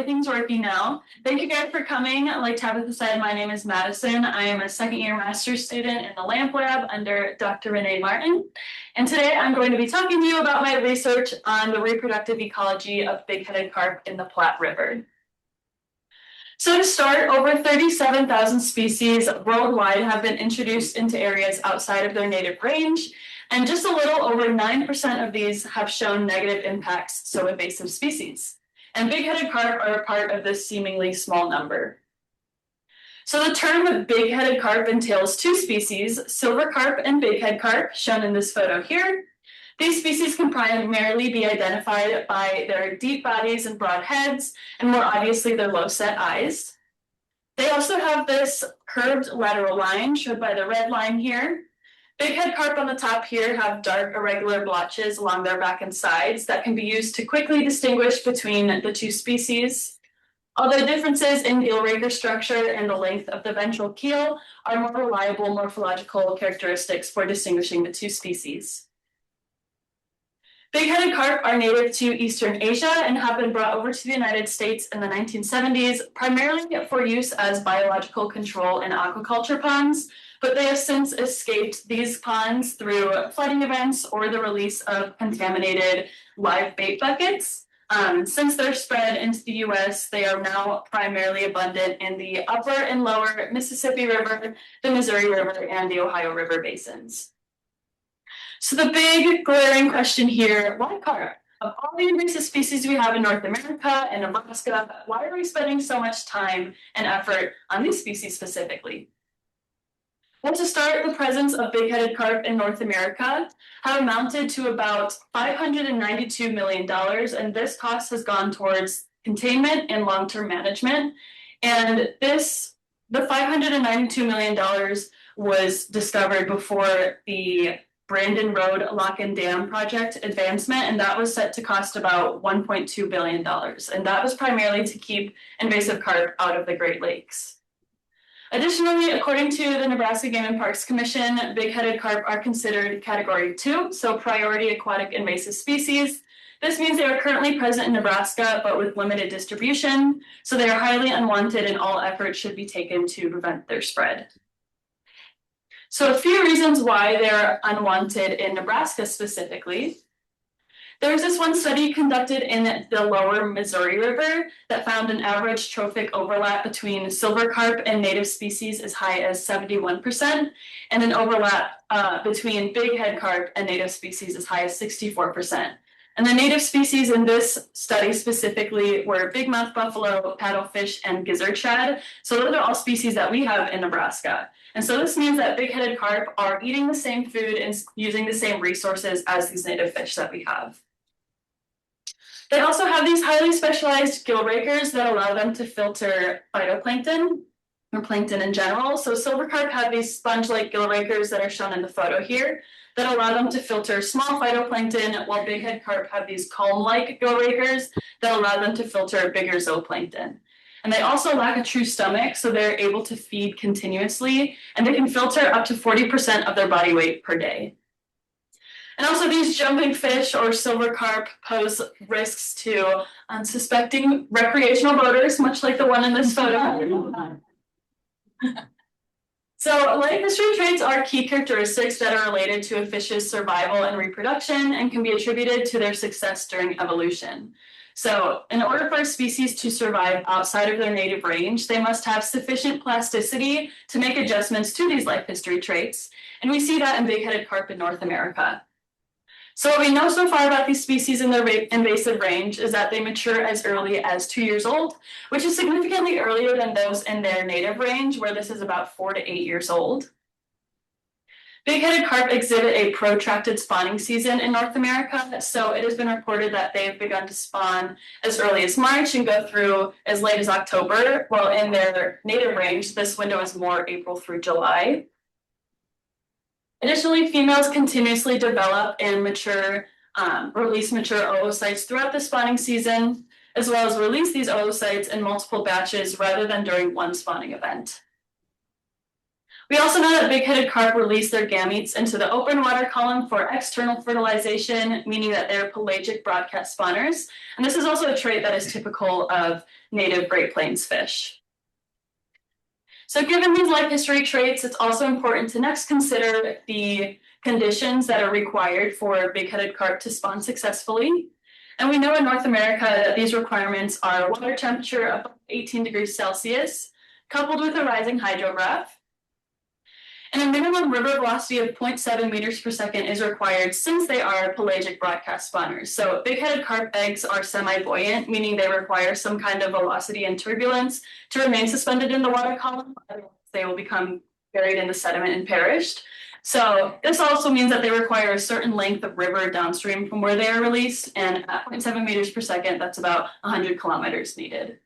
Everything's working now. Thank you guys for coming. Like Tabitha said, my name is Madison. I am a second-year master's student in the LAMP lab under Dr. Renee Martin. And today I'm going to be talking to you about my research on the reproductive ecology of big-headed carp in the Platte River. So to start, over 37,000 species worldwide have been introduced into areas outside of their native range, and just a little over 9% of these have shown negative impacts, so invasive species. And big-headed carp are a part of this seemingly small number. So the term big-headed carp entails two species, silver carp and bighead carp, shown in this photo here. These species can primarily be identified by their deep bodies and broad heads, and more obviously their low-set eyes. They also have this curved lateral line, shown by the red line here. Bighead carp on the top here have dark irregular blotches along their back and sides that can be used to quickly distinguish between the two species. Although differences in gill raker structure and the length of the ventral keel are more reliable morphological characteristics for distinguishing the two species. Big-headed carp are native to Eastern Asia and have been brought over to the United States in the 1970s, primarily for use as biological control in aquaculture ponds, but they have since escaped these ponds through flooding events or the release of contaminated live bait buckets. Since their spread into the US, they are now primarily abundant in the upper and lower Mississippi River, the Missouri River, and the Ohio River basins. So the big glaring question here, why carp? Of all the invasive species we have in North America and Nebraska, why are we spending so much time and effort on these species specifically? Well, to start, the presence of big-headed carp in North America have amounted to about $592 million, and this cost has gone towards containment and long-term management. And the $592 million was discovered before the Brandon Road Lock and Dam project advancement, and that was set to cost about $1.2 billion. And that was primarily to keep invasive carp out of the Great Lakes. Additionally, according to the Nebraska Game and Parks Commission, big-headed carp are considered Category 2, so priority aquatic invasive species. This means they are currently present in Nebraska, but with limited distribution, so they are highly unwanted and all efforts should be taken to prevent their spread. So a few reasons why they're unwanted in Nebraska specifically. There was this one study conducted in the lower Missouri River that found an average trophic overlap between silver carp and native species as high as 71%, and an overlap between bighead carp and native species as high as 64%. And the native species in this study specifically were bigmouth buffalo, paddlefish, and gizzard shad. So those are all species that we have in Nebraska. And so this means that big-headed carp are eating the same food and using the same resources as these native fish that we have. They also have these highly specialized gill rakers that allow them to filter phytoplankton, or plankton in general. So silver carp have these sponge-like gill rakers that are shown in the photo here that allow them to filter small phytoplankton, while bighead carp have these comb-like gill rakers that allow them to filter bigger zooplankton. And they also lack a true stomach, so they're able to feed continuously, and they can filter up to 40% of their body weight per day. And also these jumping fish or silver carp pose risks to unsuspecting recreational boaters, much like the one in this photo. So life history traits are key characteristics that are related to a fish's survival and reproduction and can be attributed to their success during evolution. So in order for a species to survive outside of their native range, they must have sufficient plasticity to make adjustments to these life history traits. And we see that in big-headed carp in North America. So what we know so far about these species in their invasive range is that they mature as early as 2 years old, which is significantly earlier than those in their native range, where this is about 4 to 8 years old. Big-headed carp exhibit a protracted spawning season in North America, so it has been reported that they've begun to spawn as early as March and go through as late as October, while in their native range, this window is more April through July. Additionally, females continuously develop and release mature oocytes throughout the spawning season, as well as release these oocytes in multiple batches rather than during one spawning event. We also know that big-headed carp release their gametes into the open water column for external fertilization, meaning that they're pelagic broadcast spawners. And this is also a trait that is typical of native Great Plains fish. So given these life history traits, it's also important to next consider the conditions that are required for big-headed carp to spawn successfully. And we know in North America that these requirements are water temperature above 18 degrees Celsius, coupled with a rising hydrograph. And a minimum river velocity of 0.7 meters per second is required since they are pelagic broadcast spawners. So big-headed carp eggs are semi-buoyant, meaning they require some kind of velocity and turbulence to remain suspended in the water column. Otherwise, they will become buried in the sediment and perished. So this also means that they require a certain length of river downstream from where they are released. And at 0.7 meters per second, that's about 100 kilometers needed.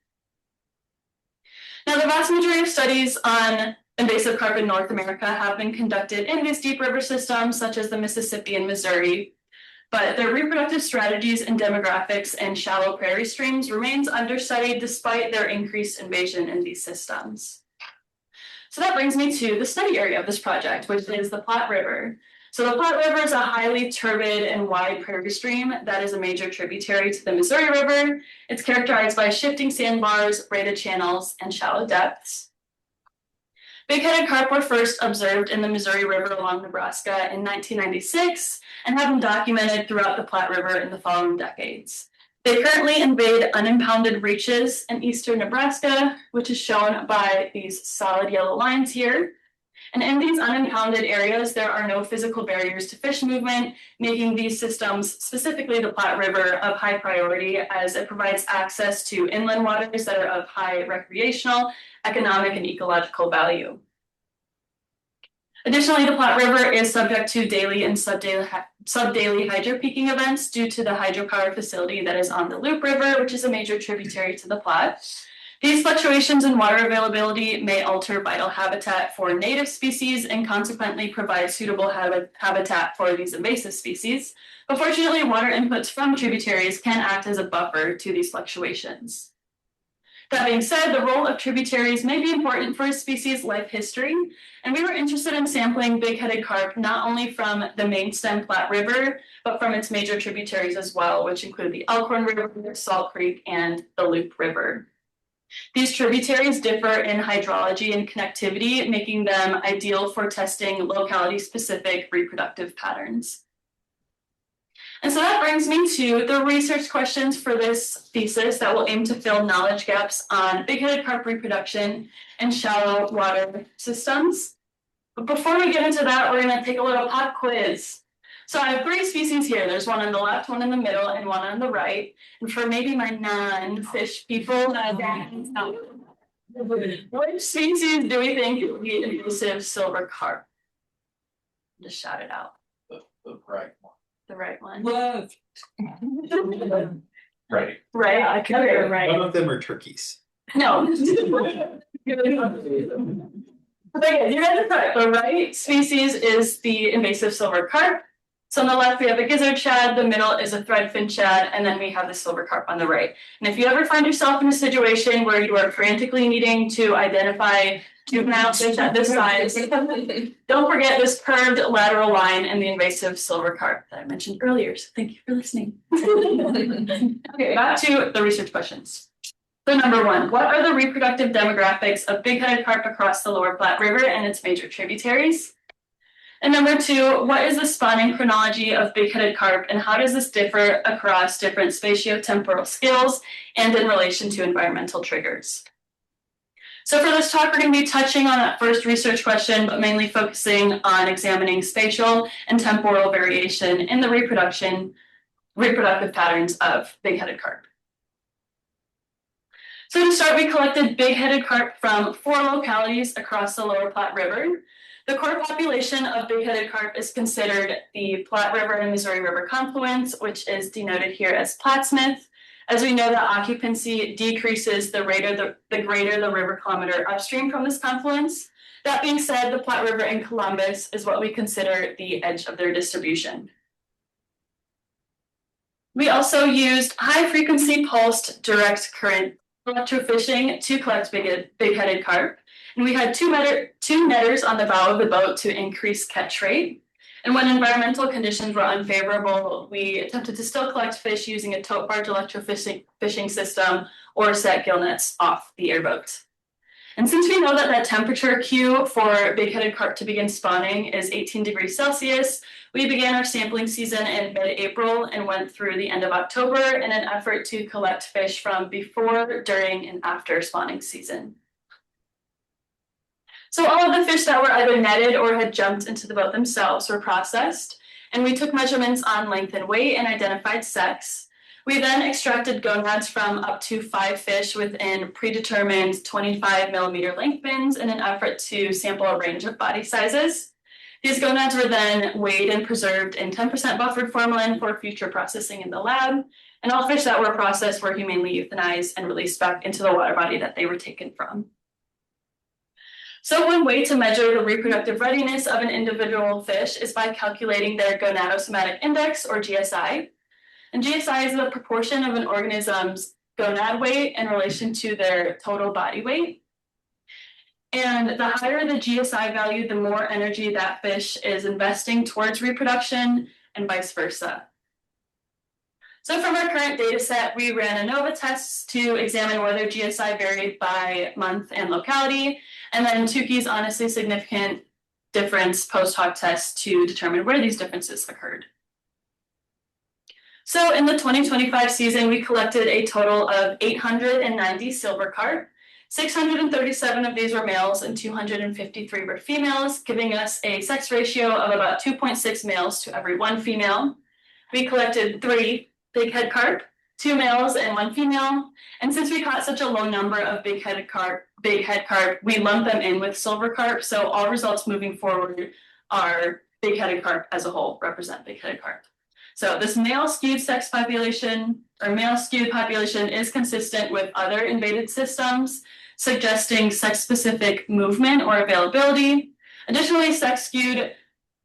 Now, the vast majority of studies on invasive carp in North America have been conducted in these deep river systems, such as the Mississippi and Missouri, but their reproductive strategies and demographics in shallow prairie streams remains understudied despite their increased invasion in these systems. So that brings me to the study area of this project, which is the Platte River. So the Platte River is a highly turbid and wide prairie stream that is a major tributary to the Missouri River. It's characterized by shifting sandbars, braided channels, and shallow depths. Big-headed carp were first observed in the Missouri River along Nebraska in 1996 and have been documented throughout the Platte River in the following decades. They currently invade unimpounded reaches in eastern Nebraska, which is shown by these solid yellow lines here. And in these unimpounded areas, there are no physical barriers to fish movement, making these systems, specifically the Platte River, of high priority as it provides access to inland waters that are of high recreational, economic, and ecological value. Additionally, the Platte River is subject to daily and subdaily hydropeaking events due to the hydropower facility that is on the Loup River, which is a major tributary to the Platte. These fluctuations in water availability may alter vital habitat for native species and consequently provide suitable habitat for these invasive species. But fortunately, water inputs from tributaries can act as a buffer to these fluctuations. That being said, the role of tributaries may be important for a species' life history, and we were interested in sampling big-headed carp not only from the main stem Platte River, but from its major tributaries as well, which include the Elkhorn River, Salt Creek, and the Loup River. These tributaries differ in hydrology and connectivity, making them ideal for testing locality-specific reproductive patterns. And so that brings me to the research questions for this thesis that will aim to fill knowledge gaps on big-headed carp reproduction in shallow water systems. But before we get into that, we're going to take a little pop quiz. So I have 3 species here. There's one on the left, one in the middle, and one on the right. And for maybe my non-fish people, which species do we think would be invasive silver carp? Just shout it out. The right one. The right one. Left. Right. Right. I could be right. None of them are turkeys. No. Okay, you guys are correct. The right species is the invasive silver carp. So on the left, we have a gizzard shad, the middle is a threadfin shad, and then we have the silver carp on the right. And if you ever find yourself in a situation where you are frantically needing to identify juvenile fish at this size, don't forget this curved lateral line in the invasive silver carp that I mentioned earlier. So thank you for listening. Okay, back to the research questions. So number 1, what are the reproductive demographics of big-headed carp across the lower Platte River and its major tributaries? And number 2, what is the spawning chronology of big-headed carp and how does this differ across different spatiotemporal scales and in relation to environmental triggers? So for this talk, we're going to be touching on that first research question, but mainly focusing on examining spatial and temporal variation in the reproductive patterns of big-headed carp. So to start, we collected big-headed carp from 4 localities across the lower Platte River. The core population of big-headed carp is considered the Platte River and Missouri River confluence, which is denoted here as Plattsmouth. As we know, that occupancy decreases the greater the river kilometer upstream from this confluence. That being said, the Platte River in Columbus is what we consider the edge of their distribution. We also used high-frequency pulsed direct current electrofishing to collect big-headed carp. And we had two netters on the bow of the boat to increase catch rate. And when environmental conditions were unfavorable, we attempted to still collect fish using a tote barge electrofishing system or set gill nets off the airboat. And since we know that that temperature cue for big-headed carp to begin spawning is 18 degrees Celsius, we began our sampling season in mid-April and went through the end of October in an effort to collect fish from before, during, and after spawning season. So all of the fish that were either netted or had jumped into the boat themselves were processed, and we took measurements on length and weight and identified sex. We then extracted gonads from up to 5 fish within predetermined 25 millimeter length bins in an effort to sample a range of body sizes. These gonads were then weighed and preserved in 10% buffered formalin for future processing in the lab, and all fish that were processed were humanely euthanized and released back into the water body that they were taken from. So one way to measure the reproductive readiness of an individual fish is by calculating their gonadosomatic index, or GSI. And GSI is the proportion of an organism's gonad weight in relation to their total body weight. And the higher the GSI value, the more energy that fish is investing towards reproduction and vice versa. So from our current data set, we ran ANOVA tests to examine whether GSI varied by month and locality, and then Tukey's honestly significant difference post hoc tests to determine where these differences occurred. So in the 2025 season, we collected a total of 890 silver carp. 637 of these were males and 253 were females, giving us a sex ratio of about 2.6 males to every 1 female. We collected 3 bighead carp, 2 males and 1 female. And since we caught such a low number of bighead carp, we lumped them in with silver carp. So all results moving forward are bigheaded carp as a whole represent bigheaded carp. So this male skewed sex population or male skewed population is consistent with other invaded systems, suggesting sex-specific movement or availability. Additionally, sex skewed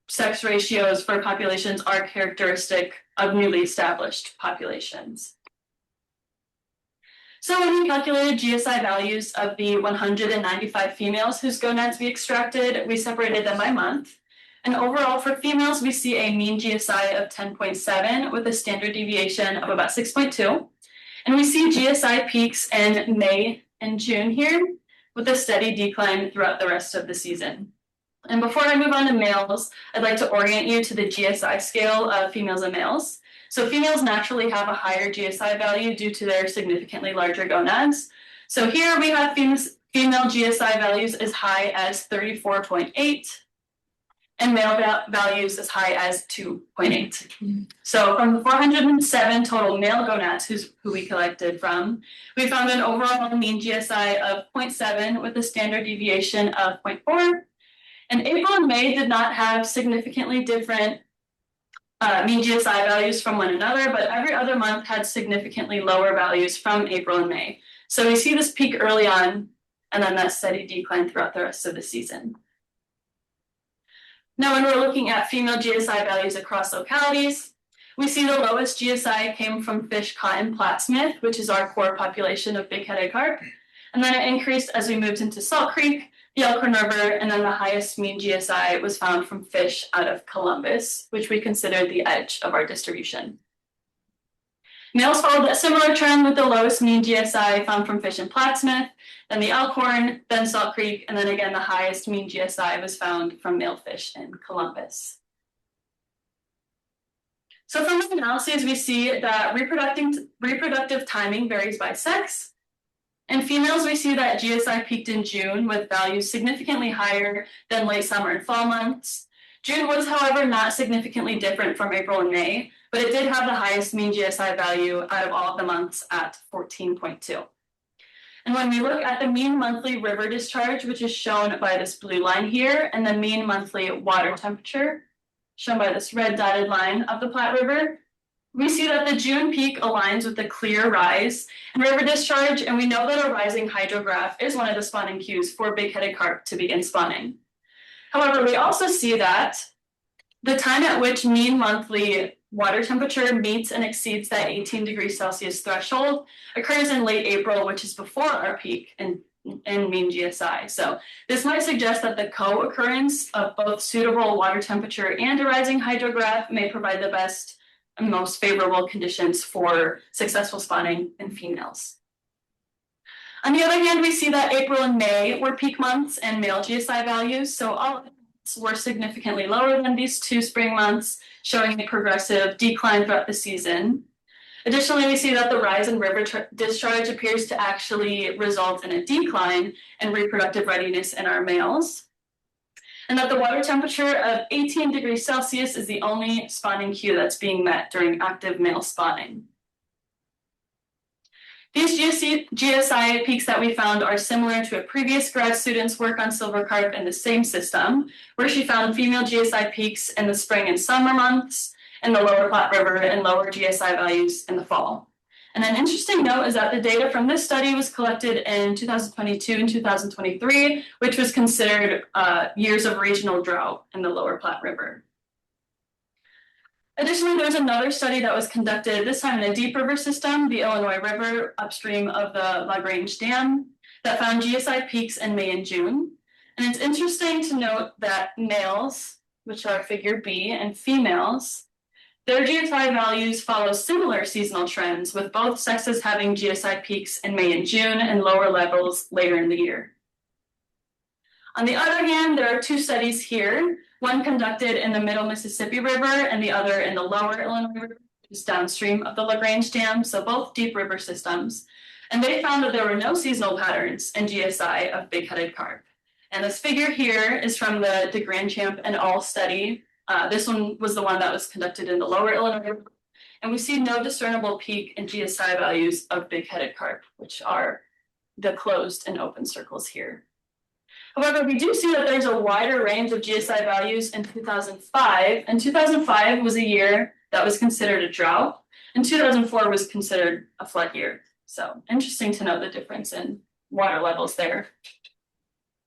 sex ratios for populations are characteristic of newly established populations. So when we calculated GSI values of the 195 females whose gonads we extracted, we separated them by month. And overall for females, we see a mean GSI of 10.7 with a standard deviation of about 6.2. And we see GSI peaks in May and June here with a steady decline throughout the rest of the season. And before I move on to males, I'd like to orient you to the GSI scale of females and males. So females naturally have a higher GSI value due to their significantly larger gonads. So here we have female GSI values as high as 34.8 and male values as high as 2.8. So from the 407 total male gonads who we collected from, we found an overall mean GSI of 0.7 with a standard deviation of 0.4. And April and May did not have significantly different mean GSI values from one another, but every other month had significantly lower values from April and May. So we see this peak early on and then that steady decline throughout the rest of the season. Now, when we're looking at female GSI values across localities, we see the lowest GSI came from fish caught in Platte, which is our core population of big-headed carp. And then it increased as we moved into Salt Creek, the Elkhorn River, and then the highest mean GSI was found from fish out of Columbus, which we considered the edge of our distribution. Males followed a similar trend with the lowest mean GSI found from fish in Platte, then the Elkhorn, then Salt Creek, and then again the highest mean GSI was found from male fish in Columbus. So from the analyses, we see that reproductive timing varies by sex. In females, we see that GSI peaked in June with values significantly higher than late summer and fall months. June was, however, not significantly different from April and May, but it did have the highest mean GSI value out of all of the months at 14.2. And when we look at the mean monthly river discharge, which is shown by this blue line here, and the mean monthly water temperature, shown by this red dotted line of the Platte River, we see that the June peak aligns with the clear rise in river discharge, and we know that a rising hydrograph is one of the spawning cues for big-headed carp to begin spawning. However, we also see that the time at which mean monthly water temperature meets and exceeds that 18 degrees Celsius threshold occurs in late April, which is before our peak in mean GSI. So this might suggest that the co-occurrence of both suitable water temperature and a rising hydrograph may provide the best and most favorable conditions for successful spawning in females. On the other hand, we see that April and May were peak months in male GSI values, so all were significantly lower than these two spring months, showing a progressive decline throughout the season. Additionally, we see that the rise in river discharge appears to actually result in a decline in reproductive readiness in our males, and that the water temperature of 18 degrees Celsius is the only spawning cue that's being met during active male spawning. These GSI peaks that we found are similar to a previous grad student's work on silver carp in the same system, where she found female GSI peaks in the spring and summer months, in the lower Platte River, and lower GSI values in the fall. And an interesting note is that the data from this study was collected in 2022 and 2023, which was considered years of regional drought in the lower Platte River. Additionally, there's another study that was conducted, this time in a deep river system, the Illinois River, upstream of the LaGrange Dam, that found GSI peaks in May and June. And it's interesting to note that males, which are figure B, and females, their GSI values follow similar seasonal trends, with both sexes having GSI peaks in May and June and lower levels later in the year. On the other hand, there are two studies here, one conducted in the middle Mississippi River and the other in the lower Illinois River, which is downstream of the LaGrange Dam, so both deep river systems. And they found that there were no seasonal patterns in GSI of big-headed carp. And this figure here is from the DeGranchamp et al. Study. This one was the one that was conducted in the lower Illinois River. And we see no discernible peak in GSI values of big-headed carp, which are the closed and open circles here. However, we do see that there's a wider range of GSI values in 2005, and 2005 was a year that was considered a drought, and 2004 was considered a flood year. So interesting to note the difference in water levels there.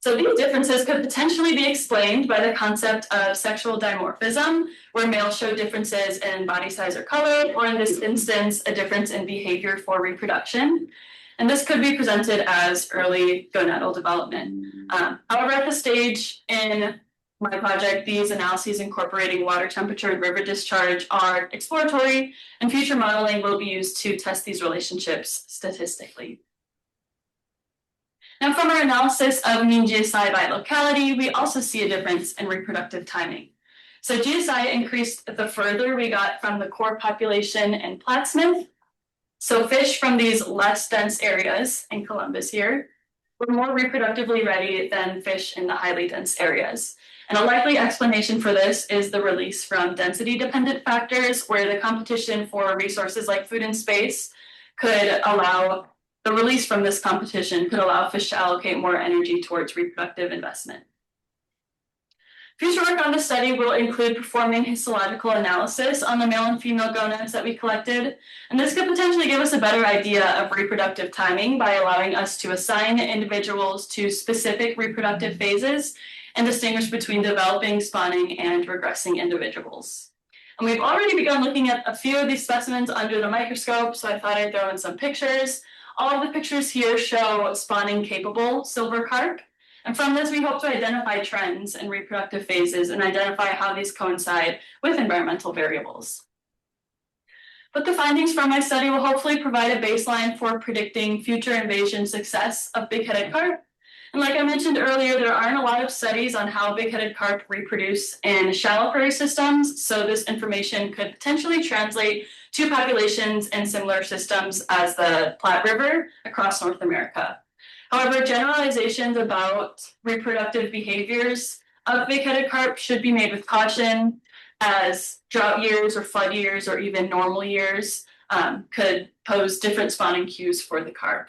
So these differences could potentially be explained by the concept of sexual dimorphism, where males show differences in body size or color, or in this instance, a difference in behavior for reproduction. And this could be presented as early gonadal development. However, at this stage in my project, these analyses incorporating water temperature and river discharge are exploratory, and future modeling will be used to test these relationships statistically. Now, from our analysis of mean GSI by locality, we also see a difference in reproductive timing. So GSI increased the further we got from the core population in Plattsmouth. So fish from these less dense areas in Columbus here were more reproductively ready than fish in the highly dense areas. And a likely explanation for this is the release from density-dependent factors, where the competition for resources like food and space could allow, the release from this competition could allow fish to allocate more energy towards reproductive investment. Future work on this study will include performing histological analysis on the male and female gonads that we collected, and this could potentially give us a better idea of reproductive timing by allowing us to assign individuals to specific reproductive phases and distinguish between developing, spawning, and regressing individuals. And we've already begun looking at a few of these specimens under the microscope, so I thought I'd throw in some pictures. All of the pictures here show spawning-capable silver carp. And from this, we hope to identify trends in reproductive phases and identify how these coincide with environmental variables. But the findings from my study will hopefully provide a baseline for predicting future invasion success of big-headed carp. And like I mentioned earlier, there aren't a lot of studies on how big-headed carp reproduce in shallow prairie systems, so this information could potentially translate to populations in similar systems as the Platte River across North America. However, generalizations about reproductive behaviors of big-headed carp should be made with caution, as drought years or flood years or even normal years could pose different spawning cues for the carp.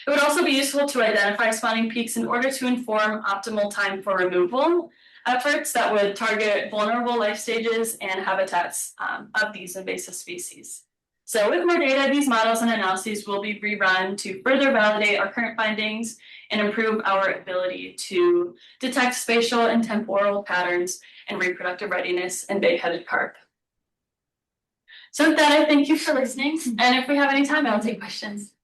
It would also be useful to identify spawning peaks in order to inform optimal time for removal efforts that would target vulnerable life stages and habitats of these invasive species. So with more data, these models and analyses will be rerun to further validate our current findings and improve our ability to detect spatial and temporal patterns in reproductive readiness in big-headed carp. So with that, I thank you for listening, and if we have any time, I'll take questions.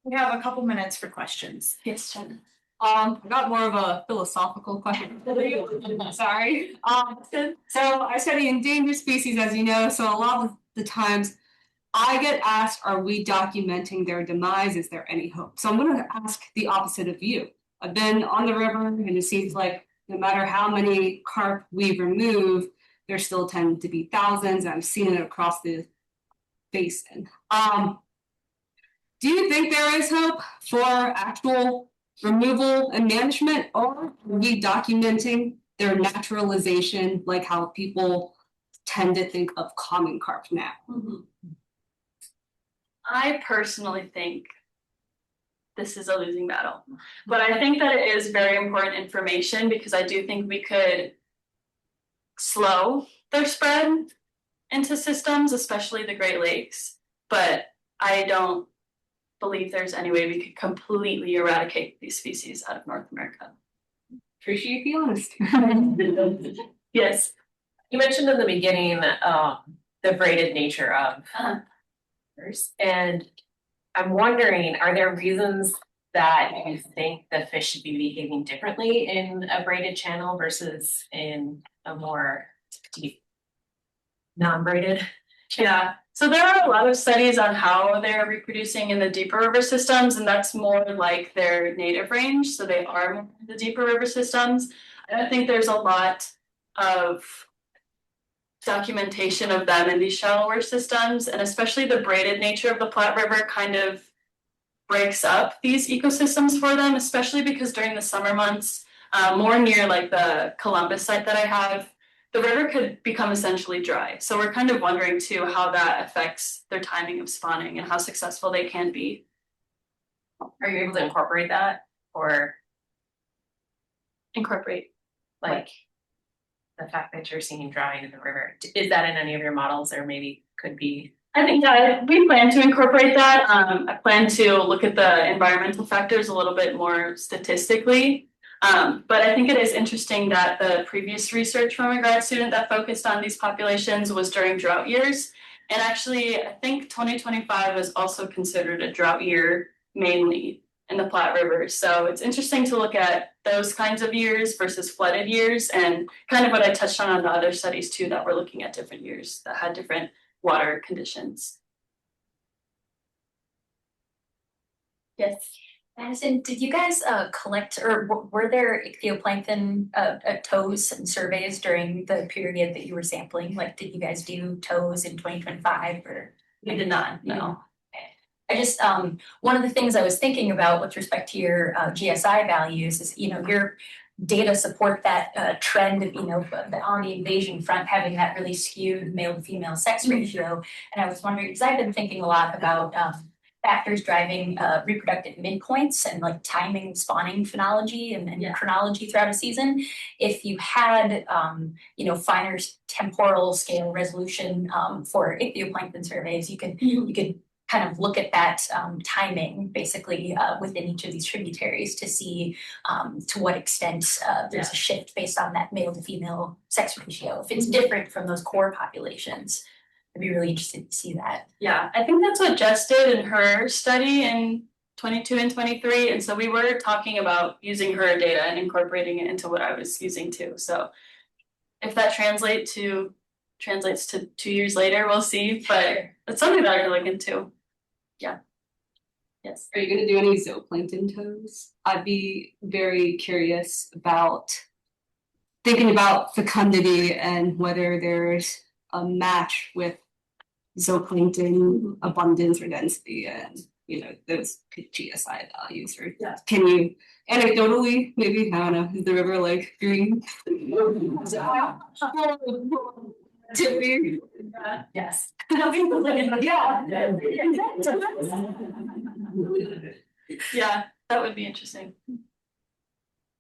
We have a couple minutes for questions. Yes, Jen. I got more of a philosophical question. Sorry. So I study endangered species, as you know, so a lot of the times I get asked, are we documenting their demise? Is there any hope? So I'm going to ask the opposite of you. I've been on the river, and it seems like no matter how many carp we remove, there still tend to be thousands. And I've seen it across the basin. Do you think there is hope for actual removal and management, or are we documenting their naturalization like how people tend to think of common carp now? I personally think this is a losing battle, but I think that it is very important information because I do think we could slow their spread into systems, especially the Great Lakes, but I don't believe there's any way we could completely eradicate these species out of North America. Appreciate the honesty. Yes. You mentioned in the beginning the braided nature of rivers, and I'm wondering, are there reasons that you think the fish should be behaving differently in a braided channel versus in a more deep, non-braided? Yeah, so there are a lot of studies on how they're reproducing in the deeper river systems, and that's more like their native range. So they are more in the deeper river systems. I don't think there's a lot of documentation of them in these shallower systems, and especially the braided nature of the Platte River kind of breaks up these ecosystems for them, especially because during the summer months, more near like the Columbus site that I have, the river could become essentially dry. So we're kind of wondering too how that affects their timing of spawning and how successful they can be. Are you able to incorporate that, or Incorporate. like the fact that you're seeing drying in the river? Is that in any of your models, or maybe could be? I think we plan to incorporate that. I plan to look at the environmental factors a little bit more statistically. But I think it is interesting that the previous research from a grad student that focused on these populations was during drought years. And actually, I think 2025 is also considered a drought year mainly in the Platte River. So it's interesting to look at those kinds of years versus flooded years, and kind of what I touched on the other studies too, that were looking at different years that had different water conditions. Yes. Madison, did you guys collect, or were there ichthyoplankton tows and surveys during the period that you were sampling? Like, did you guys do tows in 2025 or? We did not, no. I just, one of the things I was thinking about with respect to your GSI values is, your data support that trend of, on the invasion front, having that really skewed male to female sex ratio. And I was wondering, because I've been thinking a lot about factors driving reproductive midpoints and like timing spawning phenology and chronology throughout a season. If you had finer temporal scale resolution for ichthyoplankton surveys, you could kind of look at that timing basically within each of these tributaries to see to what extent there's a shift based on that male to female sex ratio. If it's different from those core populations, I'd be really interested to see that. Yeah, I think that's what Jess did in her study in 22 and 23. And so we were talking about using her data and incorporating it into what I was using too. So if that translates to 2 years later, we'll see. But it's something that I could look into. Yeah. Yes. Are you going to do any zooplankton tows? I'd be very curious about thinking about fecundity and whether there's a match with zooplankton abundance or density and those GSI values, or can you anecdotally maybe, I don't know, is the river like green? Yes. Yeah, that would be interesting.